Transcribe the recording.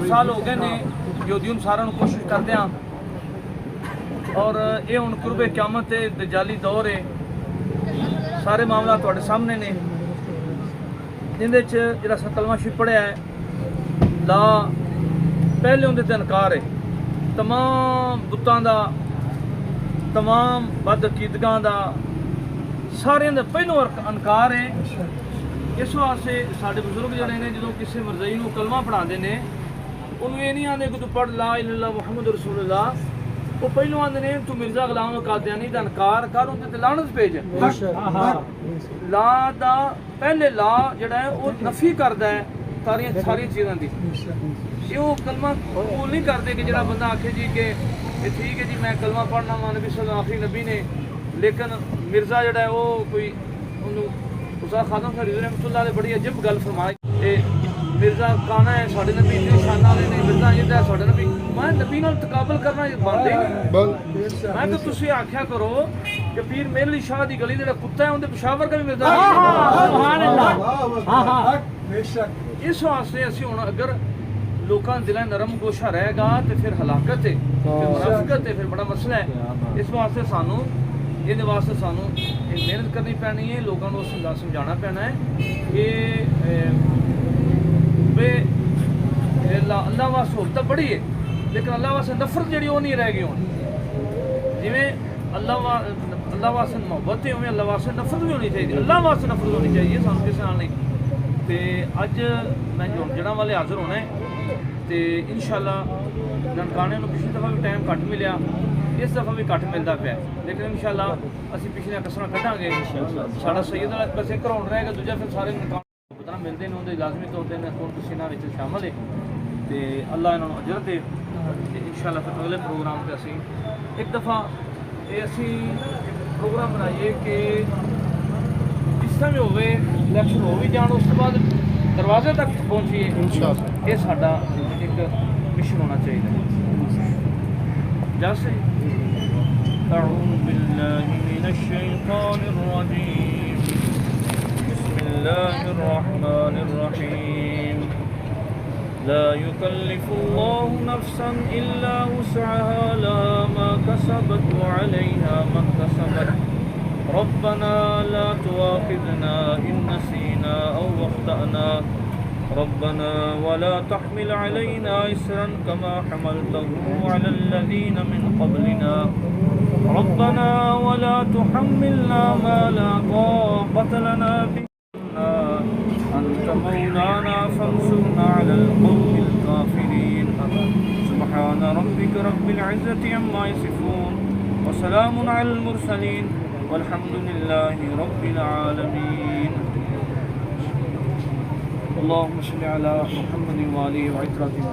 साल हो गए ने योद्धी सारा कोशिश करते हैं और ये हुण कुर्बे क़यामत है, दजाली दौर है, सारे मामला तुहाडे सामने ने। जिंदे च जिहड़ा असां कलमा शरीफ पढ़िया है ला पहले उंदे ते इनकार है, तमाम बुतां दा, तमाम बदअकीदगां दा, सारियां दा पहलों इनकार है। इस वास्ते साडे बजुर्ग जिहड़े ने जदों किसी मरज़ई नूं कलमा पढ़ाते हैं उन्होंने ये नहीं आते कि तू पढ़ ला इलाहा इल्लल्लाह मुहम्मद रसूलुल्लाह, वो पहलों आते हैं तू मिर्ज़ा गुलाम कादियानी का इनकार कर, उनके लानत भेज। ला दा पहले ला जिहड़ा है वो नफी करता है सारी चीज़ों की। ये वो कलमा कबूल नहीं करते कि जिहड़ा बंदा आखे जी कि ठीक है जी मैं कलमा पढ़ना वा, नबी सल्लल्लाहु आखिरी नबी ने, लेकिन मिर्ज़ा जिहड़ा है वो कोई उसा खादम फरीद रहमतुल्लाह अलैह बड़ी अजब गल फरमाई, मिर्ज़ा काना है साढ़े नबी निशाना वाले ने, मिर्ज़ा ये है साढ़े नबी। मैं नबी नाल तकाबल करना बनदे नहीं। मैं तो तुसी आख्या करो कि पीर मेरे अली शाह दी गली जेड़ा कुत्ता है उनके पेशावर का भी मिर्ज़ा। सुभान अल्लाह। इस वास्ते असीं हुण अगर लोगों के दिल नरम गोशा रहेगा तो फिर हलाकत है, फिर मुनाफिकत है, फिर बड़ा मसला है। इस वास्ते सानू ये वास्ते सानू मेहनत करनी पैनी है, लोगों को समझाना पैना है कि अल्लाह वास्ते सहूलत बड़ी है, लेकिन अल्लाह वास्ते नफरत जी वो नहीं रह गई। हूँ जिमें अल्लाह वास्ते मुहब्बत है, उमें अल्लाह वास्ते नफरत भी होनी चाहिए। अल्लाह वास्ते नफरत होनी चाहिए सानू किसी नाल नहीं। तो अज मैं जड़ा वाले हाजिर होना है तो इंशाअल्लाह ननकाने को पिछली दफ़ा भी टाइम घट मिलिया, इस दफ़ा भी घट मिलता पाया, लेकिन इंशाअल्लाह असीं पिछलियां कसरां कढ़ांगे। साडा सैयद बस एक राउंड रहेगा, दूजा फिर सारे ननकाने पता मिलते हैं, उनके लाजमी तौर पर कौन किसी इन्होंने शामिल है तो अल्लाह इन्होंने अजर दे। इंशाअल्लाह फिर अगले प्रोग्राम पर असीं एक दफ़ा ये असीं प्रोग्राम बनाइए कि जिस तरह भी होवे इलैक्शन हो भी जान, उस बाद दरवाजे तक पहुँचिए, ये साडा एक मिशन होना चाहिए। जैसे अऊज़ु बिल्लाहि मिनश शैतानिर रजीम, बिस्मिल्लाहिर रहमानिर रहीम, ला युकल्लिफुल्लाहु नफ्सन इल्ला वुसअहा लहा मा कसबत व अलैहा मा इक्तसबत, रब्बना ला तुआखिज़ना इन नसीना औ अख़्तअना, रब्बना वला तहमिल अलैना इसरन कमा हमलतहु अलल्लज़ीना मिन क़ब्लिना, रब्बना वला तुहम्मिलना मा ला ताक़त लना बिही अंत मौलाना फंसुरना अलल क़ौमिल काफ़िरीन। सुब्हान रब्बिका रब्बिल इज़्ज़ति अम्मा यसिफ़ून व सलामुन अलल मुरसलीन वल्हम्दुलिल्लाहि रब्बिल आलमीन। अल्लाहुम्मा सल्लि अला मुहम्मद व आलिहि व इत्तरतिhi।